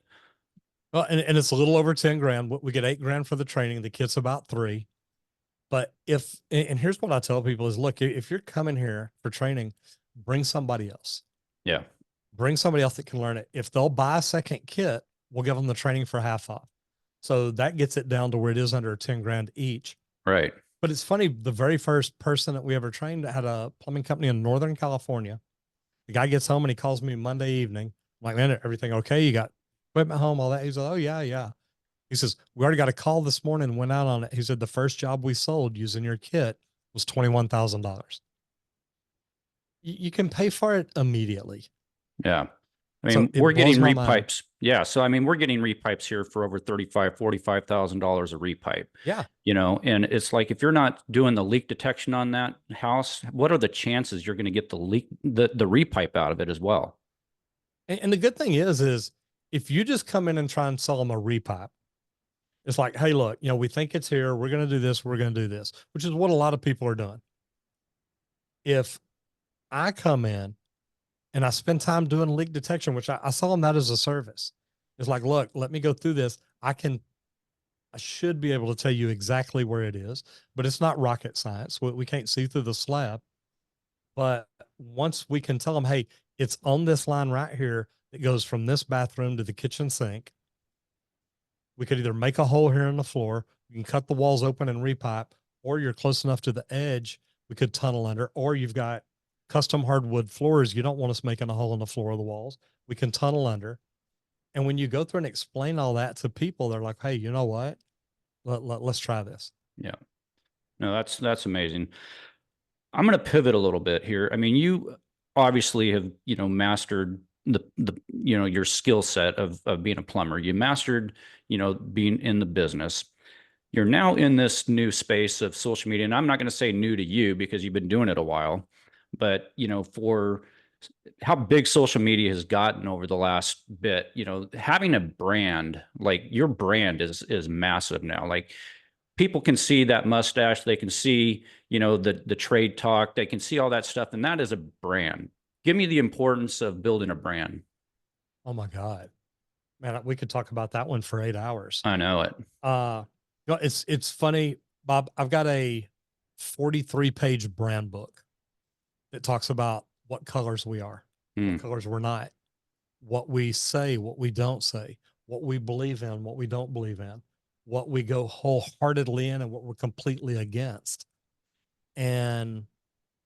Well, and it's a little over 10 grand. We get 8 grand for the training. The kit's about 3. But and here's what I tell people is, look, if you're coming here for training, bring somebody else. Yeah. Bring somebody else that can learn it. If they'll buy a second kit, we'll give them the training for half off. So that gets it down to where it is under 10 grand each. Right. But it's funny, the very first person that we ever trained had a plumbing company in Northern California. The guy gets home and he calls me Monday evening. I'm like, man, everything okay? You got equipment home, all that? He's like, oh, yeah, yeah. He says, we already got a call this morning and went out on it. He said, the first job we sold using your kit was $21,000. You can pay for it immediately. Yeah. I So mean, it we're getting blows my mind. repipes. Yeah. So, I mean, we're getting repipes here for over $45,000 a repipe, Yeah. and it's like, if you're not doing the leak detection on that house, what are the chances you're going to get the leak, the repipe out of it as well? And the good thing is if you just come in and try and sell them a repipe, it's like, hey, look, we think it's here. We're going to do this. We're going to do this, which is what a lot of people are doing. If I come in and I spend time doing leak detection, which I saw them that as a service, it's like, look, let me go through this. I should be able to tell you exactly where it is, but it's not rocket science. We can't see through the slab. But once we can tell them, hey, it's on this line right here that goes from this bathroom to the kitchen sink, we could either make a hole here in the floor, we can cut the walls open and repipe, or you're close enough to the edge, we could tunnel under, or you've got custom hardwood floors. You don't want us making a hole in the floor of the walls. We can tunnel under. And when you go through and explain all that to people, they're like, hey, you know what? Let's try this. Yeah. No, that's amazing. I'm going to pivot a little bit here. I mean, you obviously have, mastered the your skill set of being a plumber. You mastered, being in the business. You're now in this new space of social media, and I'm not going to say new to you because you've been doing it a while, but for how big social media has gotten over the last bit, having a brand, like your brand is massive now. Like, people can see that mustache, they can see, the trade talk, they can see all that stuff, and that is a brand. Give me the importance of building a brand. Oh my God, man, we could talk about that one for 8 hours. I know it. It's funny, Bob. I've got a 43-page brand book that talks about what colors we are, what colors we're not, what we say, what we don't say, what we believe in, what we don't believe in, what we go wholeheartedly in and what we're completely against. And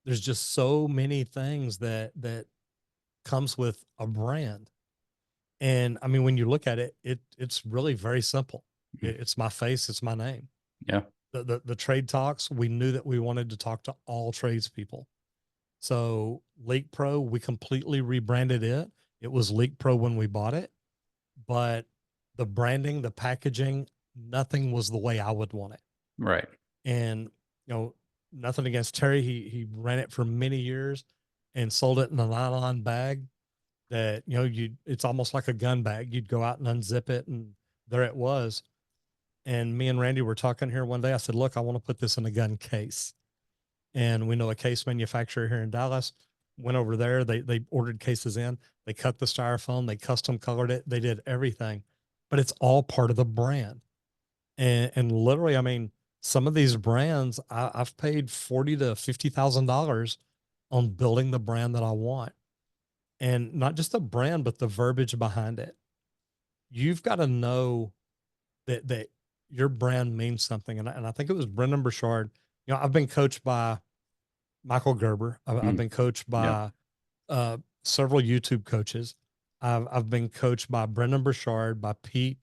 there's just so many things that comes with a brand. And I mean, when you look at it, it's really very simple. It's my face, it's my name. Yeah. The trade talks, we knew that we wanted to talk to all tradespeople. So Leak Pro, we completely rebranded it. It was Leak Pro when we bought it, but the branding, the packaging, nothing was the way I would want it. Right. And, nothing against Terry. He ran it for many years and sold it in a nylon bag that, it's almost like a gun bag. You'd go out and unzip it and there it was. And me and Randy were talking here one day. I said, look, I want to put this in a gun case. And we know a case manufacturer here in Dallas. Went over there. They ordered cases in. They cut the styrofoam. They custom colored it. They did everything, but it's all part of the brand. And literally, I mean, some of these brands, I've paid $40,000 to $50,000 on building the brand that I want, and not just the brand, but the verbiage behind it. You've got to know that your brand means something. And I think it was Brendan Burchard. I've been coached by Michael Gerber. I've been coached by several YouTube coaches. I've been coached by Brendan Burchard, by Pete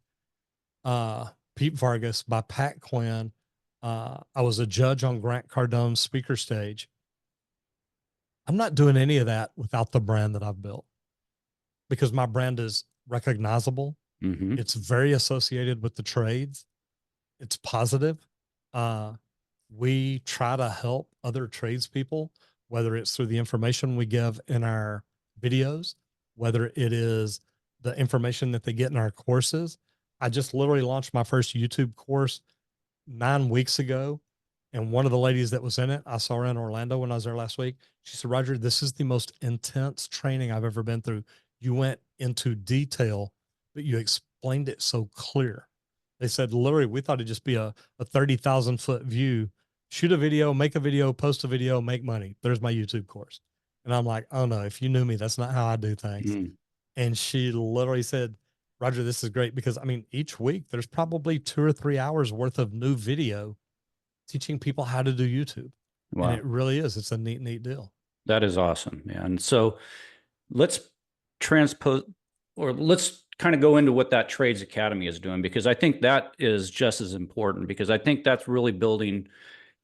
Vargas, by Pat Quinn. I was a judge on Grant Cardone's speaker stage. I'm not doing any of that without the brand that I've built, because my brand is recognizable. Mm-hmm. It's very associated with the trades. It's positive. We try to help other tradespeople, whether it's through the information we give in our videos, whether it is the information that they get in our courses. I just literally launched my first YouTube course 9 weeks ago. And one of the ladies that was in it, I saw her in Orlando when I was there last week. She said, Roger, this is the most intense training I've ever been through. You went into detail, but you explained it so clear. They said, literally, we thought it'd just be a 30,000 foot view, shoot a video, make a video, post a video, make money. There's my YouTube course. And I'm like, oh no, if you knew me, that's not how I do things. Mm. And she literally said, Roger, this is great, because I mean, each week there's probably 2 or 3 hours worth of new video teaching people how to do YouTube. Wow. And it really is. It's a neat deal. That is awesome, man. So let's transpose, or let's kind of go into what that Trades Academy is doing, because I think that is just as important, because I think that's really building,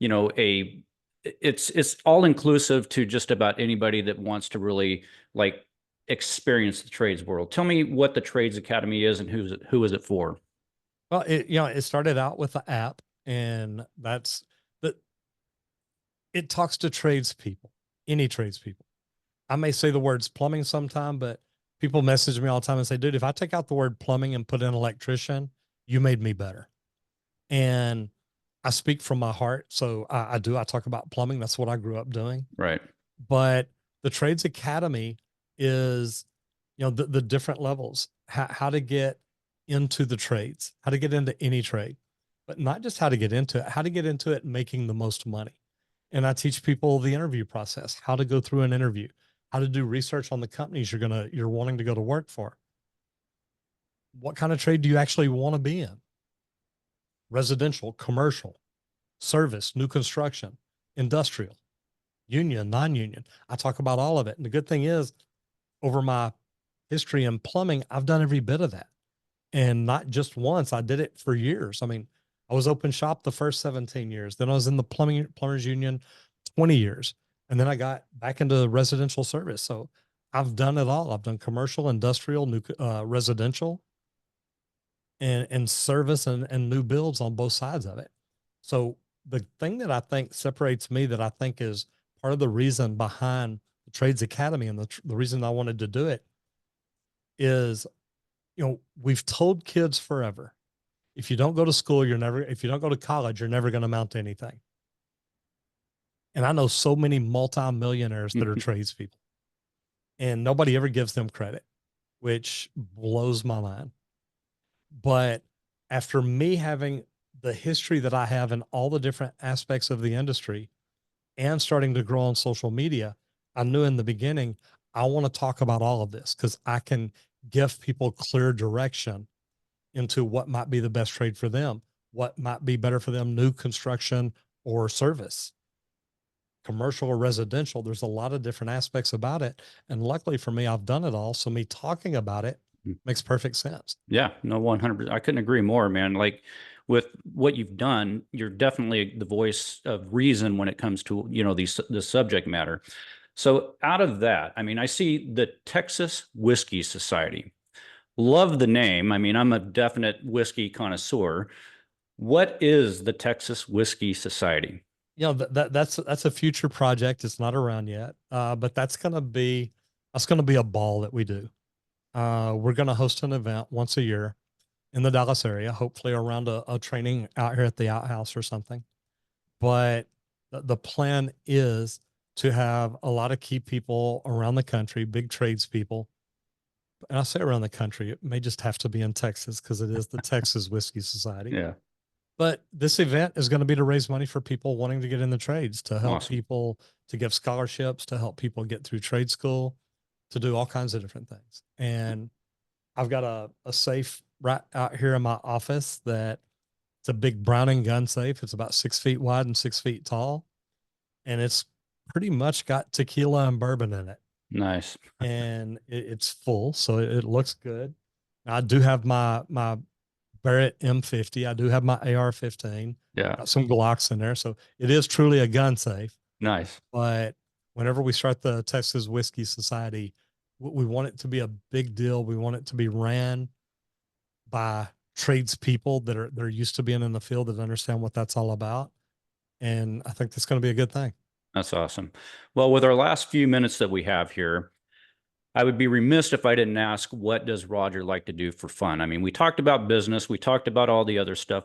it's all inclusive to just about anybody that wants to really like experience the trades world. Tell me what the Trades Academy is and who is it for? Well, it started out with the app, and it talks to tradespeople, any tradespeople. I may say the words plumbing sometime, but people message me all the time and say, dude, if I take out the word plumbing and put in electrician, you made me better. And I speak from my heart. So I talk about plumbing. That's what I grew up doing. Right. But the Trades Academy is, the different levels, how to get into the trades, how to get into any trade, but not just how to get into it, how to get into it making the most money. And I teach people the interview process, how to go through an interview, how to do research on the companies you're wanting to go to work for. What kind of trade do you actually want to be in? Residential, commercial, service, new construction, industrial, union, non-union. I talk about all of it. And the good thing is, over my history in plumbing, I've done every bit of that. And not just once, I did it for years. I mean, I was open shop the first 17 years. Then I was in the plumbers union 20 years. And then I got back into residential service. So I've done it all. I've done commercial, industrial, new residential, and service and new builds on both sides of it. So the thing that I think separates me, that I think is part of the reason behind the Trades Academy and the reason I wanted to do it is, we've told kids forever, if you don't go to school, if you don't go to college, you're never going to amount to anything. And I know so many multimillionaires that are tradespeople, and nobody ever gives them credit, which blows my mind. But after me having the history that I have in all the different aspects of the industry and starting to grow on social media, I knew in the beginning, I want to talk about all of this, because I can give people clear direction into what might be the best trade for them, what might be better for them, new construction or service, commercial or residential. There's a lot of different aspects about it. And luckily for me, I've done it all. So me talking about it makes perfect sense. Yeah, no, 100%. I couldn't agree more, man. Like with what you've done, you're definitely the voice of reason when it comes to, the subject matter. So out of that, I mean, I see the Texas Whiskey Society. Love the name. I mean, I'm a definite whiskey connoisseur. What is the Texas Whiskey Society? That's a future project. It's not around yet. But that's gonna be a ball that we do. We're gonna host an event once a year in the Dallas area, hopefully around a training out here at the outhouse or something. But the plan is to have a lot of key people around the country, big tradespeople. And I say around the country, it may just have to be in Texas because it is the Texas Whiskey Society. Yeah, But this event is going to be to raise money for people wanting to get in the trades, to help awesome. people, to give scholarships, to help people get through trade school, to do all kinds of different things. And I've got a safe right out here in my office that it's a big Browning gun safe. It's about 6 feet wide and 6 feet tall. And it's pretty much got tequila and bourbon in it. Nice. And it's full. So it looks good. I do have my Barrett M50. I do have my AR-15. Yeah, Got some Glocks in there. So it is truly a gun safe. nice. But whenever we start the Texas Whiskey Society, we want it to be a big deal. We want it to be ran by tradespeople they're used to being in the field, that understand what that's all about. And I think that's going to be a good thing. That's awesome. Well, with our last few minutes that we have here, I would be remiss if I didn't ask, what does Roger like to do for fun? I mean, we talked about business, we talked about all the other stuff.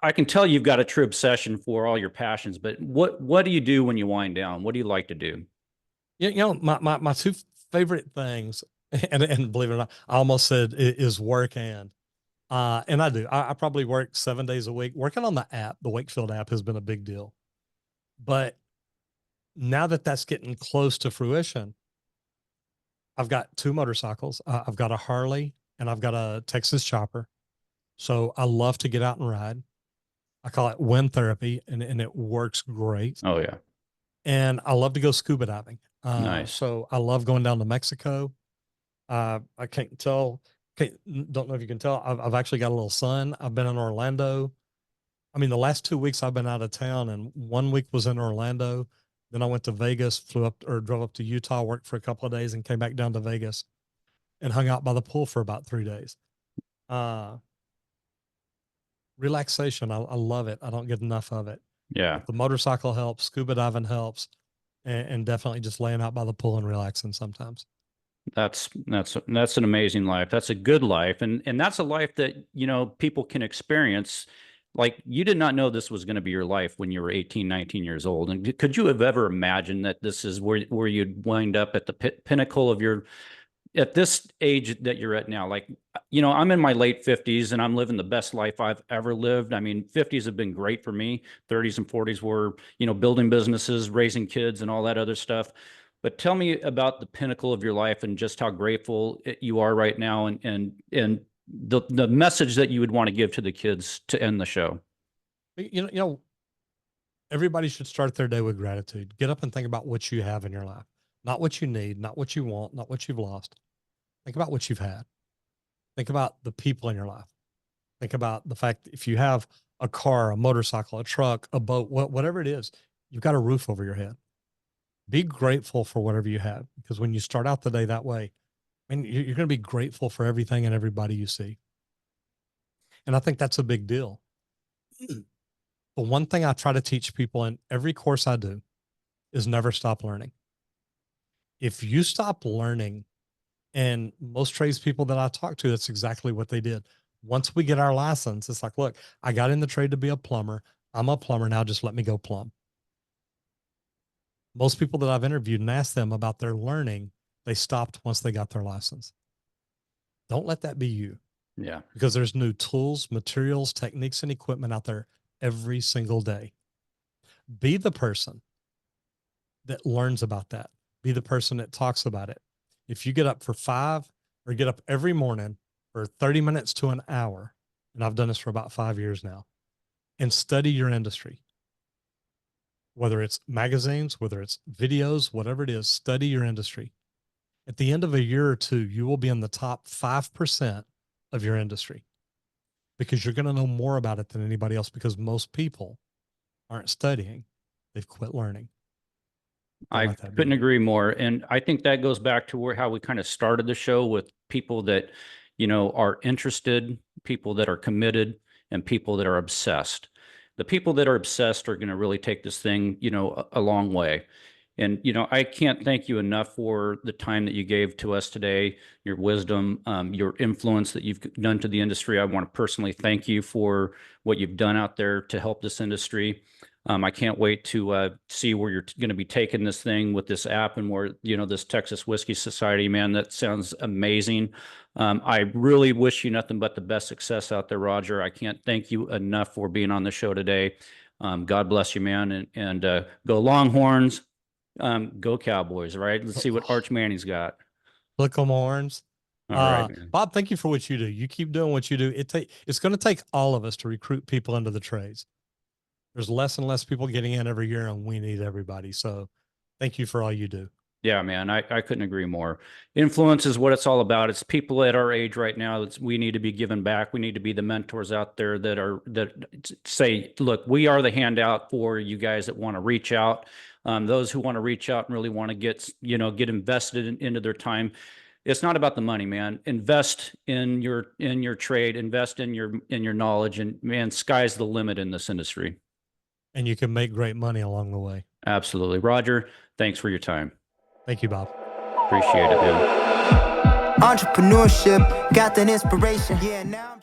I can tell you've got a true obsession for all your passions, but what do you do when you wind down? What do you like to do? My two favorite things, and believe it or not, I almost said is work and I do. I probably work 7 days a week. Working on the app, the Wakefield app, has been a big deal. But now that that's getting close to fruition, I've got two motorcycles. I've got a Harley and I've got a Texas Chopper. So I love to get out and ride. I call it wind therapy, and it works great. Oh yeah. And I love to go scuba diving. Nice. So I love going down to Mexico. I don't know if you can tell. I've actually got a little son. I've been in Orlando. I mean, the last 2 weeks I've been out of town, and 1 week was in Orlando. Then I went to Vegas, drove up to Utah, worked for a couple of days, and came back down to Vegas and hung out by the pool for about 3 days. Relaxation. I love it. I don't get enough of it. Yeah. The motorcycle helps, scuba diving helps, and definitely just laying out by the pool and relaxing sometimes. That's an amazing life. That's a good life. And that's a life that, people can experience. Like, you did not know this was going to be your life when you were 18, 19 years old. And could you have ever imagined that this is where you'd wind up at the pinnacle of at this age that you're at now? Like, I'm in my late 50s and I'm living the best life I've ever lived. I mean, 50s have been great for me. 30s and 40s were, building businesses, raising kids and all that other stuff. But tell me about the pinnacle of your life and just how grateful you are right now, and the message that you would want to give to the kids to end the show. Everybody should start their day with gratitude. Get up and think about what you have in your life, not what you need, not what you want, not what you've lost. Think about what you've had. Think about the people in your life. Think about the fact that if you have a car, a motorcycle, a truck, a boat, whatever it is, you've got a roof over your head. Be grateful for whatever you have, because when you start out the day that way, you're going to be grateful for everything and everybody you see. And I think that's a big deal. The one thing I try to teach people in every course I do is never stop learning. If you stop learning, and most tradespeople that I talk to, that's exactly what they did. Once we get our license, it's like, look, I got in the trade to be a plumber. I'm a plumber now. Just let me go plumb. Most people that I've interviewed and asked them about their learning, they stopped once they got their license. Don't let that be you. Yeah. Because there's new tools, materials, techniques, and equipment out there every single day. Be the person that learns about that. Be the person that talks about it. If you get up for 5 or get up every morning for 30 minutes to an hour and I've done this for about 5 years now, and study your industry. Whether it's magazines, whether it's videos, whatever it is, study your industry. At the end of a year or two, you will be in the top 5% of your industry because you're going to know more about it than anybody else because most people aren't studying. They've quit learning. Don't I let that be couldn't you. agree more. And I think that goes back to how we kind of started the show with people that, are interested, people that are committed, and people that are obsessed. The people that are obsessed are going to really take this thing, a long way. And, I can't thank you enough for the time that you gave to us today, your wisdom, your influence that you've done to the industry. I want to personally thank you for what you've done out there to help this industry. I can't wait to see where you're going to be taking this thing with this app and where, this Texas Whiskey Society, man, that sounds amazing. I really wish you nothing but the best success out there, Roger. I can't thank you enough for being on the show today. God bless you, man. And go Longhorns, go Cowboys, right? Let's see what Arch Manning's got. Click on horns. All right, man. Bob, thank you for what you do. You keep doing what you do. It's going to take all of us to recruit people into the trades. There's less and less people getting in every year, and we need everybody. So thank you for all you do. Yeah, man, I couldn't agree more. Influence is what it's all about. It's people at our age right now that we need to be giving back. We need to be the mentors out there that say, look, we are the handout for you guys that want to reach out. Those who want to reach out and really want to get invested into their time. It's not about the money, man. Invest in your trade, invest in your knowledge, and man, sky's the limit in this industry. And you can make great money along the way. Absolutely. Roger, thanks for your time. Thank you, Bob. Appreciate it, dude. Entrepreneurship, got that inspiration. Yeah, now